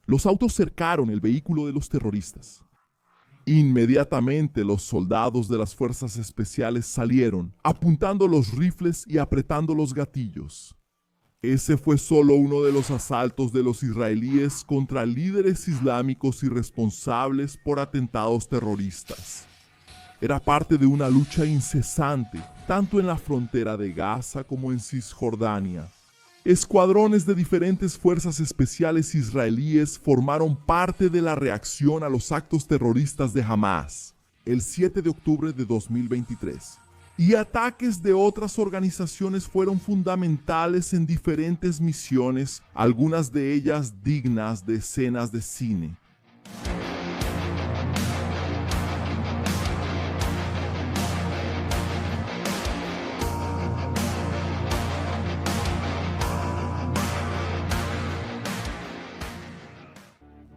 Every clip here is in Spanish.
Los autos cercaron el vehículo de los terroristas. Inmediatamente los soldados de las fuerzas especiales salieron, apuntando los rifles y apretando los gatillos. Ese fue solo uno de los asaltos de los israelíes contra líderes islámicos irresponsables por atentados terroristas. Era parte de una lucha incesante, tanto en la frontera de Gaza como en Cisjordania. Escuadrones de diferentes fuerzas especiales israelíes formaron parte de la reacción a los actos terroristas de Hamás, el 7 de octubre de 2023. Y ataques de otras organizaciones fueron fundamentales en diferentes misiones, algunas de ellas dignas de escenas de cine.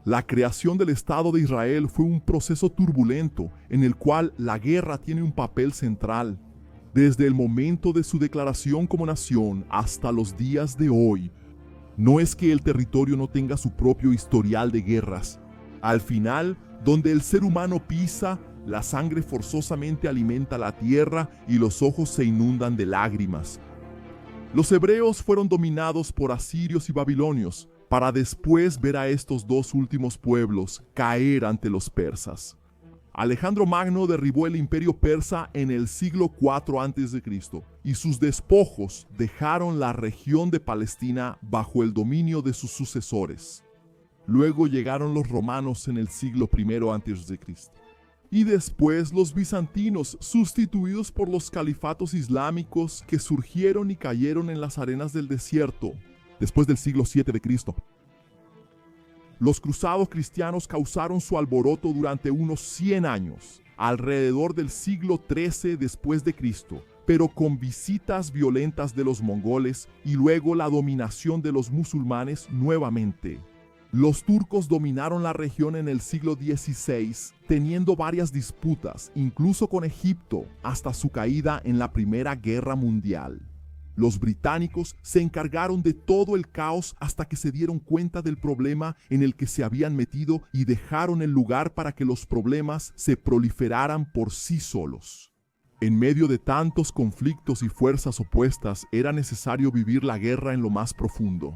La creación del Estado de Israel fue un proceso turbulento en el cual la guerra tiene un papel central. Desde el momento de su declaración como nación hasta los días de hoy, no es que el territorio no tenga su propio historial de guerras. Al final, donde el ser humano pisa, la sangre forzosamente alimenta la tierra y los ojos se inundan de lágrimas. Los hebreos fueron dominados por asirios y babilonios, para después ver a estos dos últimos pueblos caer ante los persas. Alejandro Magno derribó el imperio persa en el siglo IV a.C. y sus despojos dejaron la región de Palestina bajo el dominio de sus sucesores. Luego llegaron los romanos en el siglo I a.C. y después los bizantinos, sustituidos por los califatos islámicos que surgieron y cayeron en las arenas del desierto después del siglo VII de Cristo. Los cruzados cristianos causaron su alboroto durante unos 100 años, alrededor del siglo XIII después de Cristo, pero con visitas violentas de los mongoles y luego la dominación de los musulmanes nuevamente. Los turcos dominaron la región en el siglo XVI, teniendo varias disputas, incluso con Egipto, hasta su caída en la Primera Guerra Mundial. Los británicos se encargaron de todo el caos hasta que se dieron cuenta del problema en el que se habían metido y dejaron el lugar para que los problemas se proliferaran por sí solos. En medio de tantos conflictos y fuerzas opuestas, era necesario vivir la guerra en lo más profundo.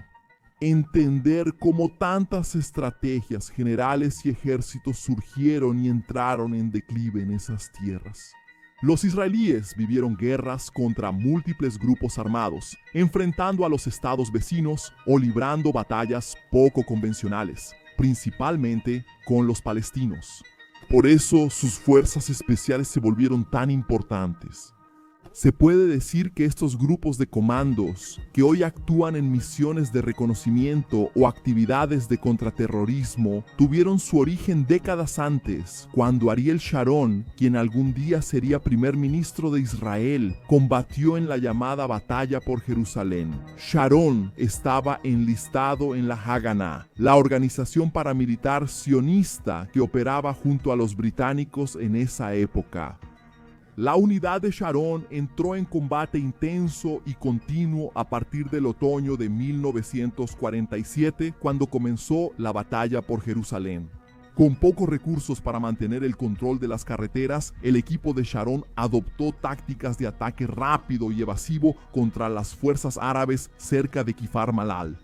Entender cómo tantas estrategias, generales y ejércitos surgieron y entraron en declive en esas tierras. Los israelíes vivieron guerras contra múltiples grupos armados, enfrentando a los estados vecinos o librando batallas poco convencionales, principalmente con los palestinos. Por eso sus fuerzas especiales se volvieron tan importantes. Se puede decir que estos grupos de comandos, que hoy actúan en misiones de reconocimiento o actividades de contraterrorismo, tuvieron su origen décadas antes, cuando Ariel Sharon, quien algún día sería primer ministro de Israel, combatió en la llamada Batalla por Jerusalén. Sharon estaba enlistado en la Haganá, la organización paramilitar sionista que operaba junto a los británicos en esa época. La unidad de Sharon entró en combate intenso y continuo a partir del otoño de 1947, cuando comenzó la batalla por Jerusalén. Con pocos recursos para mantener el control de las carreteras, el equipo de Sharon adoptó tácticas de ataque rápido y evasivo contra las fuerzas árabes cerca de Kfar Malal.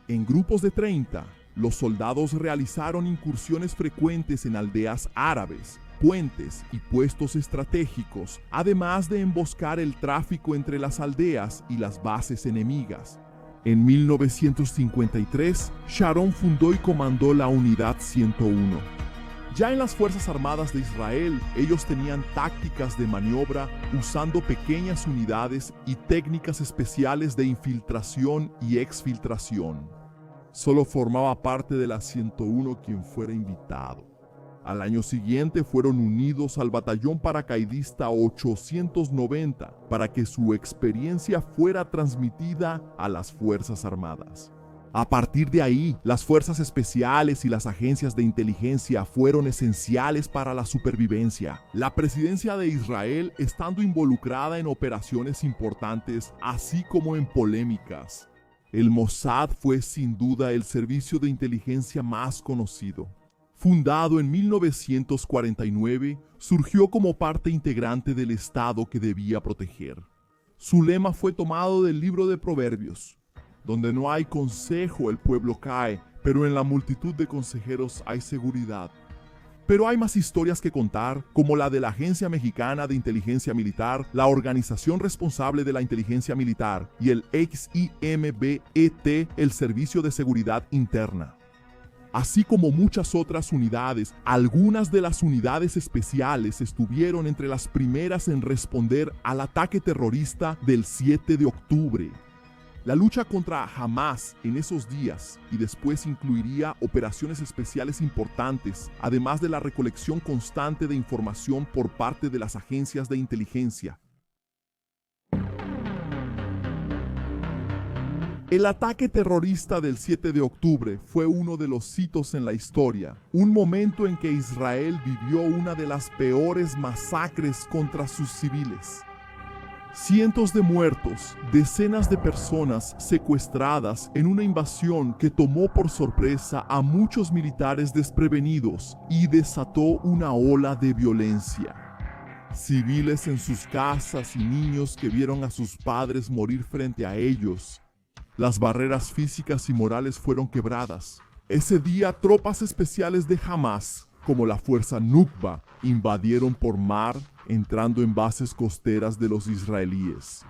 En grupos de 30, los soldados realizaron incursiones frecuentes en aldeas árabes, puentes y puestos estratégicos, además de emboscar el tráfico entre las aldeas y las bases enemigas. En 1953, Sharon fundó y comandó la Unidad 101. Ya en las Fuerzas Armadas de Israel, ellos tenían tácticas de maniobra usando pequeñas unidades y técnicas especiales de infiltración y exfiltración. Solo formaba parte de la 101 quien fuera invitado. Al año siguiente fueron unidos al batallón paracaidista 890 para que su experiencia fuera transmitida a las Fuerzas Armadas. A partir de ahí, las fuerzas especiales y las agencias de inteligencia fueron esenciales para la supervivencia. La presidencia de Israel estando involucrada en operaciones importantes, así como en polémicas. El Mossad fue sin duda el servicio de inteligencia más conocido. Fundado en 1949, surgió como parte integrante del Estado que debía proteger. Su lema fue tomado del libro de Proverbios: donde no hay consejo el pueblo cae, pero en la multitud de consejeros hay seguridad. Pero hay más historias que contar, como la de la Agencia Mexicana de Inteligencia Militar, la organización responsable de la inteligencia militar, y el XIMBET, el Servicio de Seguridad Interna. Así como muchas otras unidades, algunas de las unidades especiales estuvieron entre las primeras en responder al ataque terrorista del 7 de octubre. La lucha contra Hamas en esos días y después incluiría operaciones especiales importantes, además de la recolección constante de información por parte de las agencias de inteligencia. El ataque terrorista del 7 de octubre fue uno de los hitos en la historia, un momento en que Israel vivió una de las peores masacres contra sus civiles. Cientos de muertos, decenas de personas secuestradas en una invasión que tomó por sorpresa a muchos militares desprevenidos y desató una ola de violencia. Civiles en sus casas y niños que vieron a sus padres morir frente a ellos. Las barreras físicas y morales fueron quebradas. Ese día, tropas especiales de Hamas, como la fuerza Nukba, invadieron por mar, entrando en bases costeras de los israelíes.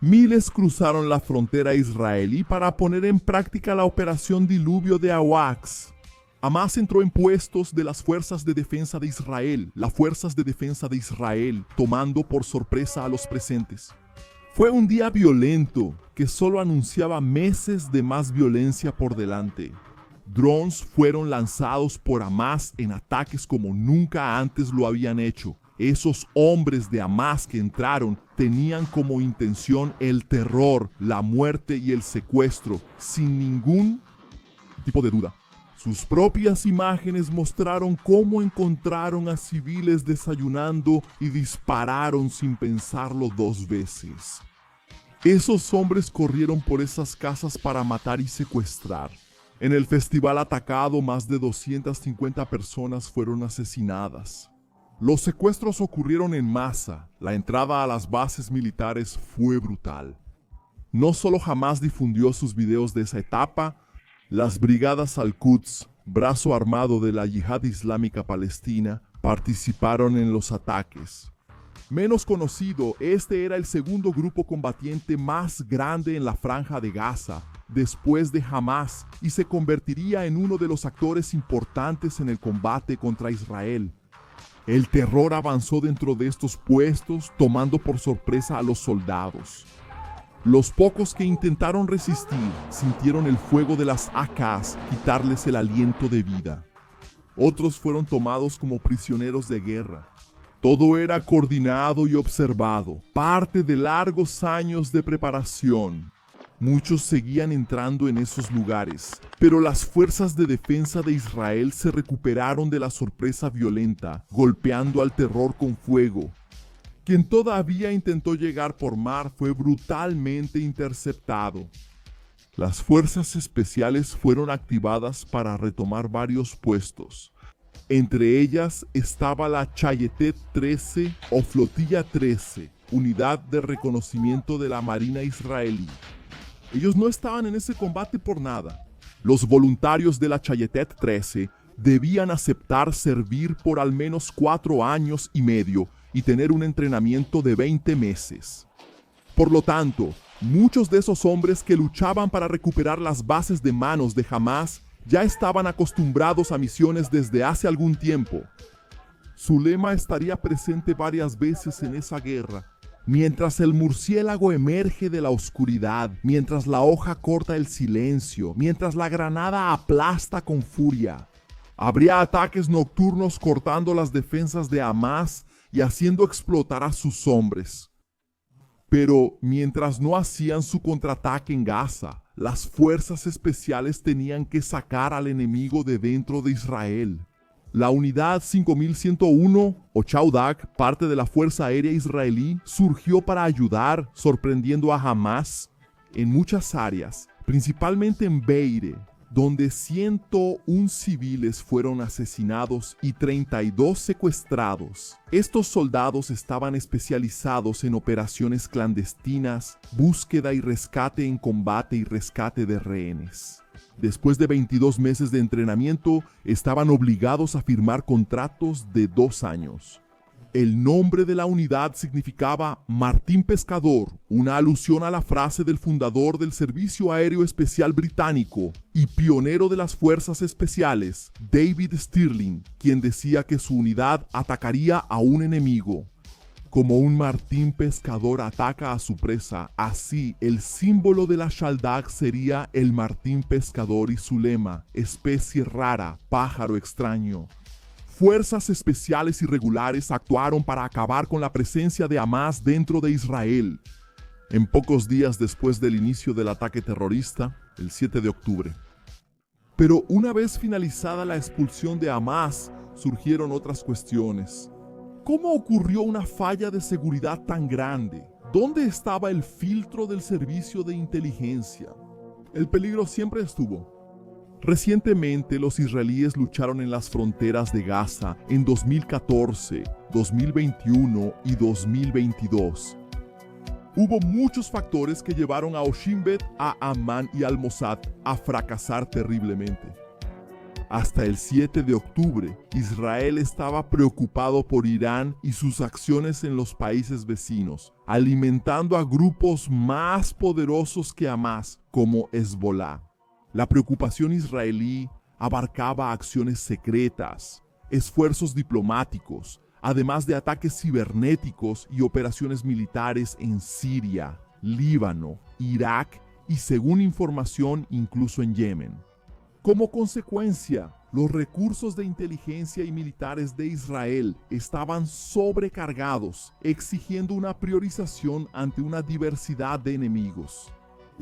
Miles cruzaron la frontera israelí para poner en práctica la operación Diluvio de Awax. Hamas entró en puestos de las Fuerzas de Defensa de Israel, tomando por sorpresa a los presentes. Fue un día violento que solo anunciaba meses de más violencia por delante. Drones fueron lanzados por Hamas en ataques como nunca antes lo habían hecho. Esos hombres de Hamas que entraron tenían como intención el terror, la muerte y el secuestro, sin ningún tipo de duda. Sus propias imágenes mostraron cómo encontraron a civiles desayunando y dispararon sin pensarlo dos veces. Esos hombres corrieron por esas casas para matar y secuestrar. En el festival atacado, más de 250 personas fueron asesinadas. Los secuestros ocurrieron en masa. La entrada a las bases militares fue brutal. No solo Hamas difundió sus videos de esa etapa, las brigadas Al-Quds, brazo armado de la Yihad Islámica Palestina, participaron en los ataques. Menos conocido, este era el segundo grupo combatiente más grande en la Franja de Gaza, después de Hamas, y se convertiría en uno de los actores importantes en el combate contra Israel. El terror avanzó dentro de estos puestos, tomando por sorpresa a los soldados. Los pocos que intentaron resistir sintieron el fuego de las AKs quitarles el aliento de vida. Otros fueron tomados como prisioneros de guerra. Todo era coordinado y observado, parte de largos años de preparación. Muchos seguían entrando en esos lugares, pero las fuerzas de defensa de Israel se recuperaron de la sorpresa violenta, golpeando al terror con fuego. Quien todavía intentó llegar por mar fue brutalmente interceptado. Las fuerzas especiales fueron activadas para retomar varios puestos. Entre ellas estaba la Chayetet 13 o Flotilla 13, unidad de reconocimiento de la Marina israelí. Ellos no estaban en ese combate por nada. Los voluntarios de la Chayetet 13 debían aceptar servir por al menos 4 años y medio y tener un entrenamiento de 20 meses. Por lo tanto, muchos de esos hombres que luchaban para recuperar las bases de manos de Hamas ya estaban acostumbrados a misiones desde hace algún tiempo. Su lema estaría presente varias veces en esa guerra. Mientras el murciélago emerge de la oscuridad, mientras la hoja corta el silencio, mientras la granada aplasta con furia. Habría ataques nocturnos cortando las defensas de Hamas y haciendo explotar a sus hombres. Pero mientras no hacían su contraataque en Gaza, las fuerzas especiales tenían que sacar al enemigo de dentro de Israel. La unidad 5101 o Chaudak, parte de la Fuerza Aérea Israelí, surgió para ayudar, sorprendiendo a Hamas en muchas áreas, principalmente en Beire, donde 101 civiles fueron asesinados y 32 secuestrados. Estos soldados estaban especializados en operaciones clandestinas, búsqueda y rescate en combate y rescate de rehenes. Después de 22 meses de entrenamiento, estaban obligados a firmar contratos de 2 años. El nombre de la unidad significaba Martín Pescador, una alusión a la frase del fundador del Servicio Aéreo Especial Británico y pionero de las Fuerzas Especiales, David Stirling, quien decía que su unidad atacaría a un enemigo. Como un martín pescador ataca a su presa, así el símbolo de la Shaldag sería el martín pescador y su lema, especie rara, pájaro extraño. Fuerzas especiales y regulares actuaron para acabar con la presencia de Hamás dentro de Israel, en pocos días después del inicio del ataque terrorista, el 7 de octubre. Pero una vez finalizada la expulsión de Hamás, surgieron otras cuestiones. ¿Cómo ocurrió una falla de seguridad tan grande? ¿Dónde estaba el filtro del servicio de inteligencia? El peligro siempre estuvo. Recientemente, los israelíes lucharon en las fronteras de Gaza en 2014, 2021 y 2022. Hubo muchos factores que llevaron a Shin Bet, a Amán y al Mossad a fracasar terriblemente. Hasta el 7 de octubre, Israel estaba preocupado por Irán y sus acciones en los países vecinos, alimentando a grupos más poderosos que Hamás, como Hezbollah. La preocupación israelí abarcaba acciones secretas, esfuerzos diplomáticos, además de ataques cibernéticos y operaciones militares en Siria, Líbano, Irak y, según información, incluso en Yemen. Como consecuencia, los recursos de inteligencia y militares de Israel estaban sobrecargados, exigiendo una priorización ante una diversidad de enemigos.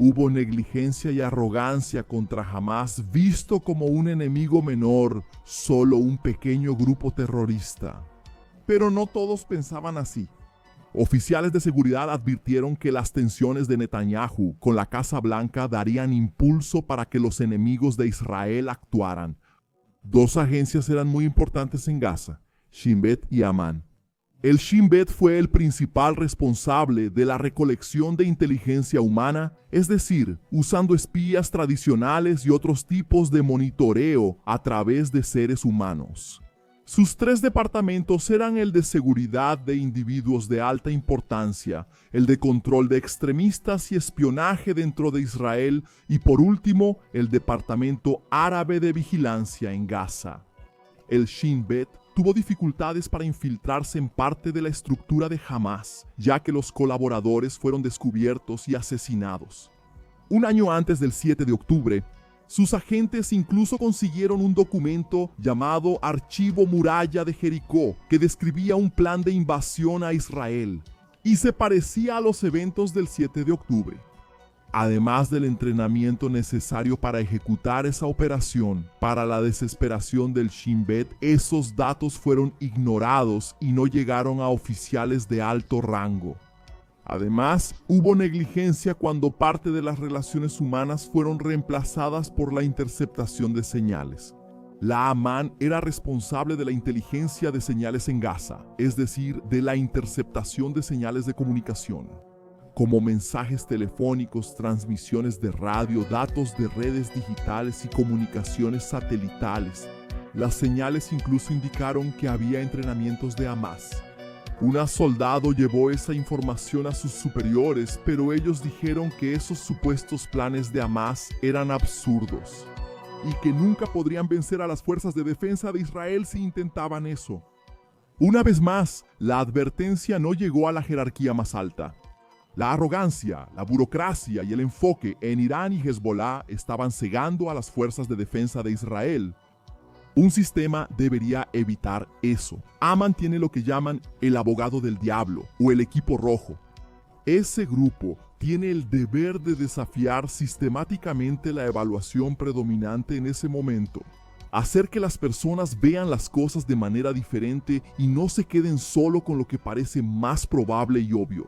Hubo negligencia y arrogancia contra Hamás, visto como un enemigo menor, solo un pequeño grupo terrorista. Pero no todos pensaban así. Oficiales de seguridad advirtieron que las tensiones de Netanyahu con la Casa Blanca darían impulso para que los enemigos de Israel actuaran. 2 agencias eran muy importantes en Gaza, Shin Bet y Amán. El Shin Bet fue el principal responsable de la recolección de inteligencia humana, es decir, usando espías tradicionales y otros tipos de monitoreo a través de seres humanos. Sus 3 departamentos eran el de seguridad de individuos de alta importancia, el de control de extremistas y espionaje dentro de Israel y, por último, el departamento árabe de vigilancia en Gaza. El Shin Bet tuvo dificultades para infiltrarse en parte de la estructura de Hamás, ya que los colaboradores fueron descubiertos y asesinados. Un año antes del 7 de octubre, sus agentes incluso consiguieron un documento llamado Archivo Muralla de Jericó, que describía un plan de invasión a Israel, y se parecía a los eventos del 7 de octubre. Además del entrenamiento necesario para ejecutar esa operación, para la desesperación del Shin Bet, esos datos fueron ignorados y no llegaron a oficiales de alto rango. Además, hubo negligencia cuando parte de las relaciones humanas fueron reemplazadas por la interceptación de señales. La Amán era responsable de la inteligencia de señales en Gaza, es decir, de la interceptación de señales de comunicación, como mensajes telefónicos, transmisiones de radio, datos de redes digitales y comunicaciones satelitales. Las señales incluso indicaron que había entrenamientos de Hamás. Una soldado llevó esa información a sus superiores, pero ellos dijeron que esos supuestos planes de Hamás eran absurdos y que nunca podrían vencer a las fuerzas de defensa de Israel si intentaban eso. Una vez más, la advertencia no llegó a la jerarquía más alta. La arrogancia, la burocracia y el enfoque en Irán y Hezbollah estaban cegando a las fuerzas de defensa de Israel. Un sistema debería evitar eso. Amán tiene lo que llaman el abogado del diablo o el equipo rojo. Ese grupo tiene el deber de desafiar sistemáticamente la evaluación predominante en ese momento. Hacer que las personas vean las cosas de manera diferente y no se queden solo con lo que parece más probable y obvio.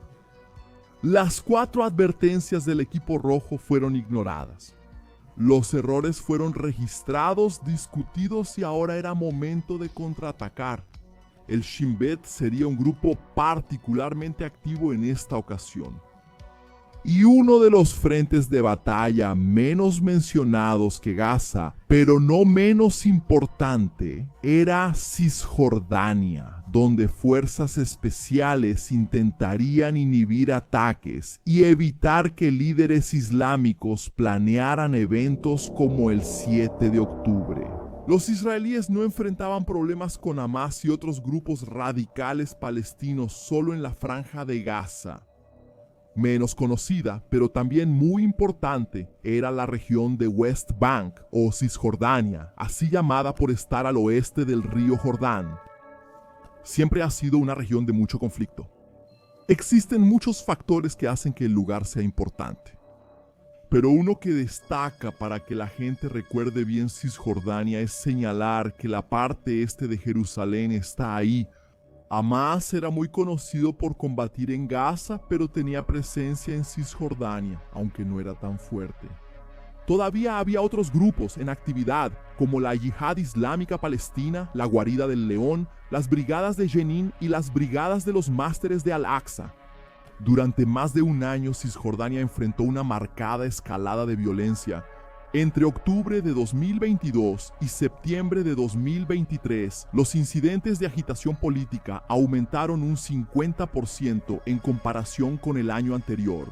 Las 4 advertencias del equipo rojo fueron ignoradas. Los errores fueron registrados, discutidos y ahora era momento de contraatacar. El Shin Bet sería un grupo particularmente activo en esta ocasión. Y uno de los frentes de batalla menos mencionados que Gaza, pero no menos importante, era Cisjordania, donde fuerzas especiales intentarían inhibir ataques y evitar que líderes islámicos planearan eventos como el 7 de octubre. Los israelíes no enfrentaban problemas con Hamas y otros grupos radicales palestinos solo en la franja de Gaza. Menos conocida, pero también muy importante, era la región de West Bank o Cisjordania, así llamada por estar al oeste del río Jordán. Siempre ha sido una región de mucho conflicto. Existen muchos factores que hacen que el lugar sea importante, pero uno que destaca para que la gente recuerde bien Cisjordania es señalar que la parte este de Jerusalén está ahí. Hamas era muy conocido por combatir en Gaza, pero tenía presencia en Cisjordania, aunque no era tan fuerte. Todavía había otros grupos en actividad, como la Yihad Islámica Palestina, la Guarida del León, las Brigadas de Jenin y las Brigadas de los Másteres de Al-Aqsa. Durante más de un año, Cisjordania enfrentó una marcada escalada de violencia. Entre octubre de 2022 y septiembre de 2023, los incidentes de agitación política aumentaron un 50% en comparación con el año anterior.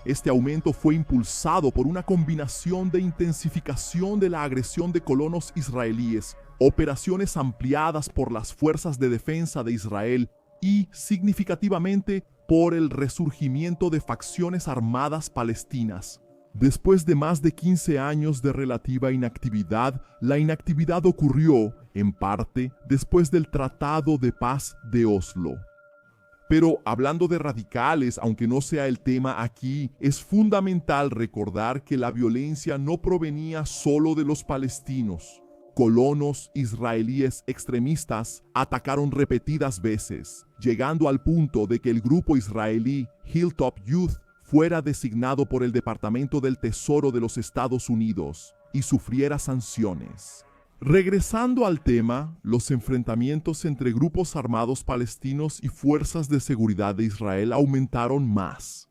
Este aumento fue impulsado por una combinación de intensificación de la agresión de colonos israelíes, operaciones ampliadas por las fuerzas de defensa de Israel y, significativamente, por el resurgimiento de facciones armadas palestinas. Después de más de 15 años de relativa inactividad, la inactividad ocurrió, en parte, después del Tratado de Paz de Oslo. Pero hablando de radicales, aunque no sea el tema aquí, es fundamental recordar que la violencia no provenía solo de los palestinos. Colonos israelíes extremistas atacaron repetidas veces, llegando al punto de que el grupo israelí Hilltop Youth fuera designado por el Departamento del Tesoro de los Estados Unidos y sufriera sanciones. Regresando al tema, los enfrentamientos entre grupos armados palestinos y fuerzas de seguridad de Israel aumentaron más.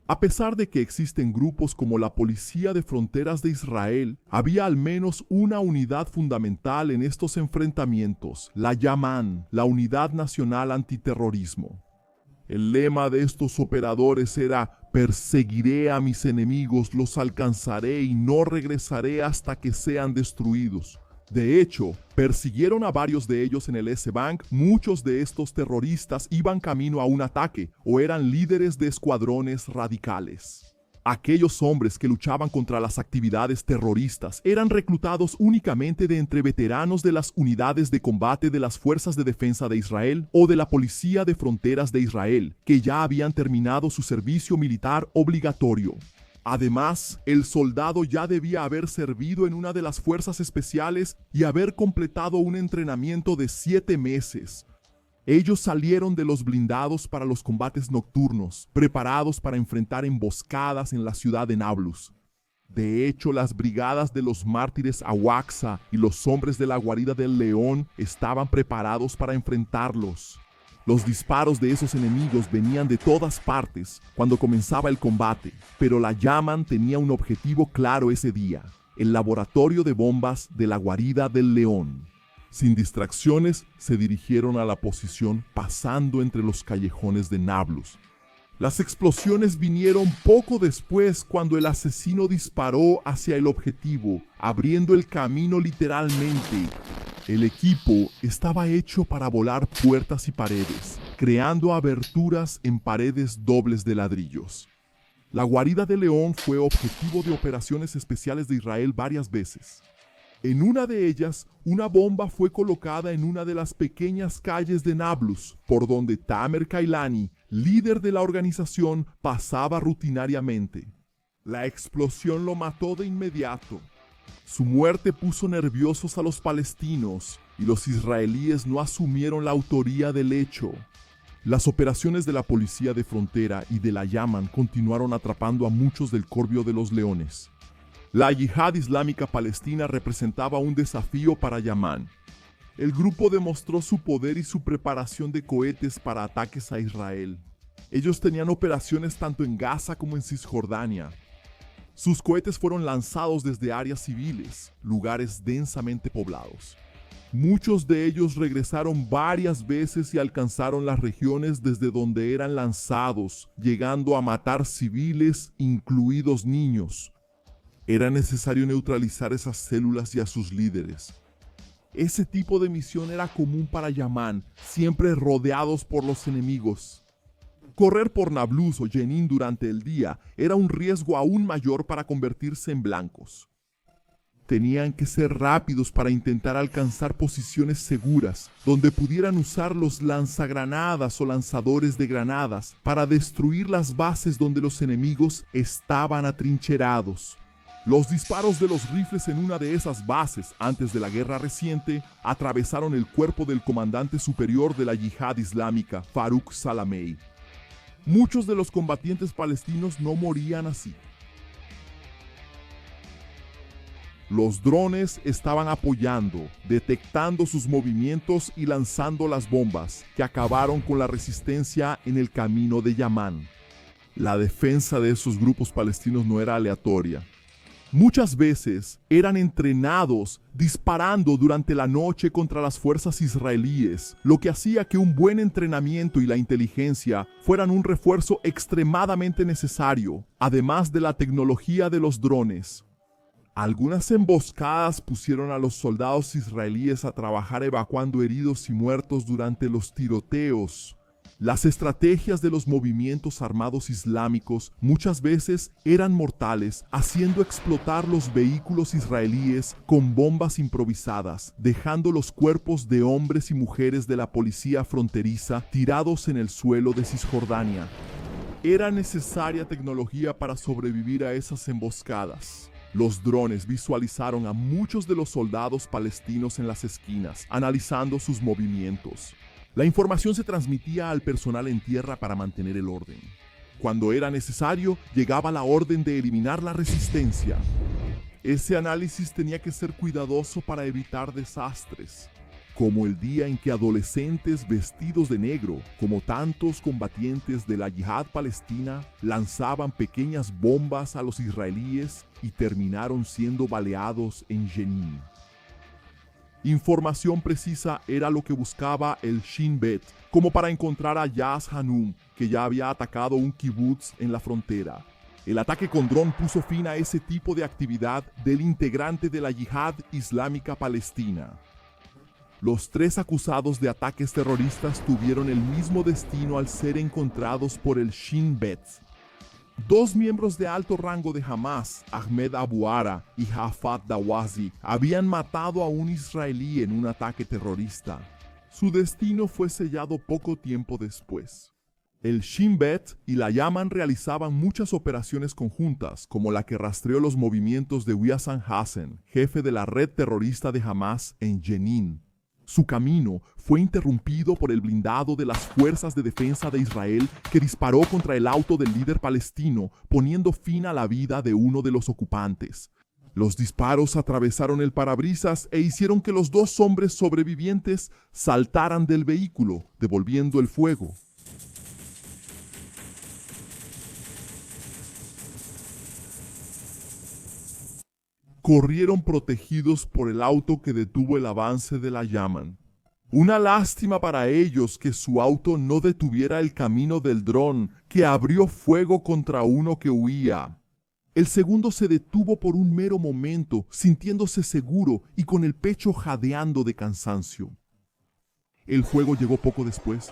A pesar de que existen grupos como la Policía de Fronteras de Israel, había al menos una unidad fundamental en estos enfrentamientos, la Yaman, la Unidad Nacional Antiterrorismo. El lema de estos operadores era: perseguiré a mis enemigos, los alcanzaré y no regresaré hasta que sean destruidos. De hecho, persiguieron a varios de ellos en el S-Bank. Muchos de estos terroristas iban camino a un ataque o eran líderes de escuadrones radicales. Aquellos hombres que luchaban contra las actividades terroristas eran reclutados únicamente de entre veteranos de las unidades de combate de las Fuerzas de Defensa de Israel o de la Policía de Fronteras de Israel, que ya habían terminado su servicio militar obligatorio. Además, el soldado ya debía haber servido en una de las fuerzas especiales y haber completado un entrenamiento de 7 meses. Ellos salieron de los blindados para los combates nocturnos, preparados para enfrentar emboscadas en la ciudad de Nablus. De hecho, las brigadas de los mártires Al-Aqsa y los hombres de la Guarida del León estaban preparados para enfrentarlos. Los disparos de esos enemigos venían de todas partes cuando comenzaba el combate, pero la Yaman tenía un objetivo claro ese día: el laboratorio de bombas de la Guarida del León. Sin distracciones, se dirigieron a la posición pasando entre los callejones de Nablus. Las explosiones vinieron poco después, cuando el asesino disparó hacia el objetivo, abriendo el camino literalmente. El equipo estaba hecho para volar puertas y paredes, creando aberturas en paredes dobles de ladrillos. La Guarida de León fue objetivo de operaciones especiales de Israel varias veces. En una de ellas, una bomba fue colocada en una de las pequeñas calles de Nablus, por donde Tamer Kailani, líder de la organización, pasaba rutinariamente. La explosión lo mató de inmediato. Su muerte puso nerviosos a los palestinos y los israelíes no asumieron la autoría del hecho. Las operaciones de la policía de frontera y de la Yaman continuaron atrapando a muchos del Corvio de los Leones. La Yihad Islámica Palestina representaba un desafío para Yaman. El grupo demostró su poder y su preparación de cohetes para ataques a Israel. Ellos tenían operaciones tanto en Gaza como en Cisjordania. Sus cohetes fueron lanzados desde áreas civiles, lugares densamente poblados. Muchos de ellos regresaron varias veces y alcanzaron las regiones desde donde eran lanzados, llegando a matar civiles, incluidos niños. Era necesario neutralizar esas células y a sus líderes. Ese tipo de misión era común para Yaman, siempre rodeados por los enemigos. Correr por Nablus o Jenin durante el día era un riesgo aún mayor para convertirse en blancos. Tenían que ser rápidos para intentar alcanzar posiciones seguras, donde pudieran usar los lanzagranadas o lanzadores de granadas para destruir las bases donde los enemigos estaban atrincherados. Los disparos de los rifles en una de esas bases antes de la guerra reciente atravesaron el cuerpo del comandante superior de la Yihad Islámica, Farouk Salamei. Muchos de los combatientes palestinos no morían así. Los drones estaban apoyando, detectando sus movimientos y lanzando las bombas, que acabaron con la resistencia en el camino de Yaman. La defensa de esos grupos palestinos no era aleatoria. Muchas veces eran entrenados disparando durante la noche contra las fuerzas israelíes, lo que hacía que un buen entrenamiento y la inteligencia fueran un refuerzo extremadamente necesario, además de la tecnología de los drones. Algunas emboscadas pusieron a los soldados israelíes a trabajar evacuando heridos y muertos durante los tiroteos. Las estrategias de los movimientos armados islámicos muchas veces eran mortales, haciendo explotar los vehículos israelíes con bombas improvisadas, dejando los cuerpos de hombres y mujeres de la policía fronteriza tirados en el suelo de Cisjordania. Era necesaria tecnología para sobrevivir a esas emboscadas. Los drones visualizaron a muchos de los soldados palestinos en las esquinas, analizando sus movimientos. La información se transmitía al personal en tierra para mantener el orden. Cuando era necesario, llegaba la orden de eliminar la resistencia. Ese análisis tenía que ser cuidadoso para evitar desastres, como el día en que adolescentes vestidos de negro, como tantos combatientes de la Yihad Palestina, lanzaban pequeñas bombas a los israelíes y terminaron siendo baleados en Jenin. Información precisa era lo que buscaba el Shin Bet, como para encontrar a Yas Hanum, que ya había atacado un kibutz en la frontera. El ataque con dron puso fin a ese tipo de actividad del integrante de la Yihad Islámica Palestina. Los 3 acusados de ataques terroristas tuvieron el mismo destino al ser encontrados por el Shin Bet. 2 miembros de alto rango de Hamas, Ahmed Abu Ara y Hafat Dawazi, habían matado a un israelí en un ataque terrorista. Su destino fue sellado poco tiempo después. El Shin Bet y la Yaman realizaban muchas operaciones conjuntas, como la que rastreó los movimientos de Wissam Hassan, jefe de la red terrorista de Hamas en Jenin. Su camino fue interrumpido por el blindado de las fuerzas de defensa de Israel que disparó contra el auto del líder palestino, poniendo fin a la vida de uno de los ocupantes. Los disparos atravesaron el parabrisas e hicieron que los 2 hombres sobrevivientes saltaran del vehículo, devolviendo el fuego. Corrieron protegidos por el auto que detuvo el avance de la Yaman. Una lástima para ellos que su auto no detuviera el camino del dron, que abrió fuego contra uno que huía. El segundo se detuvo por un mero momento, sintiéndose seguro y con el pecho jadeando de cansancio. El fuego llegó poco después.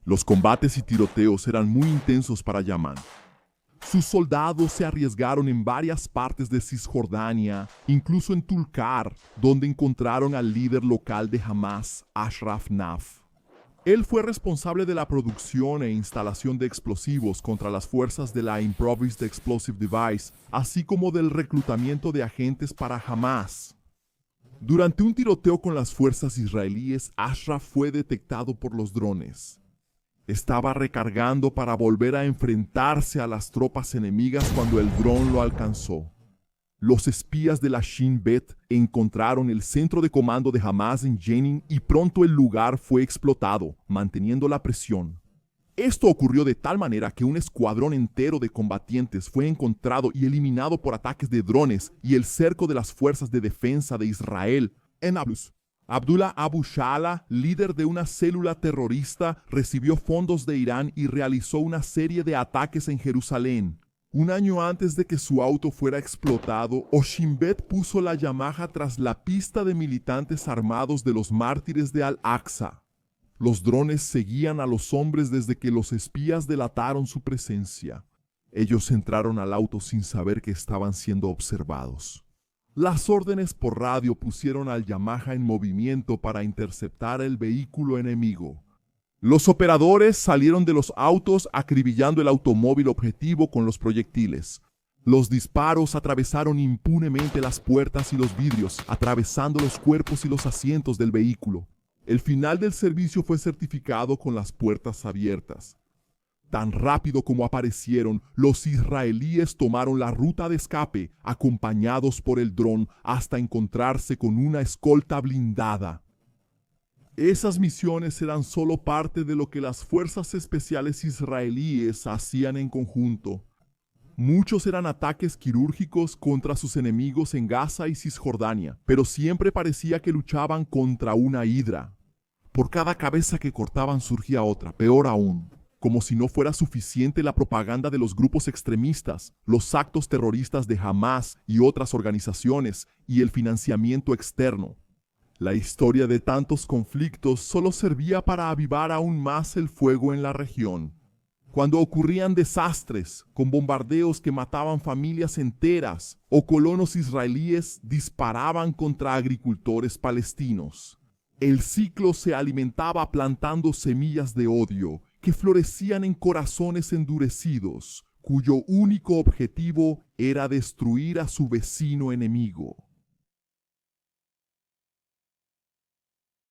Los combates y tiroteos eran muy intensos para Yaman. Sus soldados se arriesgaron en varias partes de Cisjordania, incluso en Tulkar, donde encontraron al líder local de Hamas, Ashraf Naf. Él fue responsable de la producción e instalación de explosivos contra las fuerzas de la Improvised Explosive Device, así como del reclutamiento de agentes para Hamas. Durante un tiroteo con las fuerzas israelíes, Ashraf fue detectado por los drones. Estaba recargando para volver a enfrentarse a las tropas enemigas cuando el dron lo alcanzó. Los espías de la Shin Bet encontraron el centro de comando de Hamas en Jenin y pronto el lugar fue explotado, manteniendo la presión. Esto ocurrió de tal manera que un escuadrón entero de combatientes fue encontrado y eliminado por ataques de drones y el cerco de las fuerzas de defensa de Israel en Nablus. Abdullah Abu Sha'ala, líder de una célula terrorista, recibió fondos de Irán y realizó una serie de ataques en Jerusalén. Un año antes de que su auto fuera explotado, Shin Bet puso la Yamaha tras la pista de militantes armados de los mártires de Al-Aqsa. Los drones seguían a los hombres desde que los espías delataron su presencia. Ellos entraron al auto sin saber que estaban siendo observados. Las órdenes por radio pusieron al Yamaha en movimiento para interceptar el vehículo enemigo. Los operadores salieron de los autos acribillando el automóvil objetivo con los proyectiles. Los disparos atravesaron impunemente las puertas y los vidrios, atravesando los cuerpos y los asientos del vehículo. El final del servicio fue certificado con las puertas abiertas. Tan rápido como aparecieron, los israelíes tomaron la ruta de escape, acompañados por el dron, hasta encontrarse con una escolta blindada. Esas misiones eran solo parte de lo que las fuerzas especiales israelíes hacían en conjunto. Muchos eran ataques quirúrgicos contra sus enemigos en Gaza y Cisjordania, pero siempre parecía que luchaban contra una hidra. Por cada cabeza que cortaban surgía otra, peor aún. Como si no fuera suficiente la propaganda de los grupos extremistas, los actos terroristas de Hamas y otras organizaciones y el financiamiento externo. La historia de tantos conflictos solo servía para avivar aún más el fuego en la región. Cuando ocurrían desastres, con bombardeos que mataban familias enteras, o colonos israelíes disparaban contra agricultores palestinos. El ciclo se alimentaba plantando semillas de odio que florecían en corazones endurecidos, cuyo único objetivo era destruir a su vecino enemigo.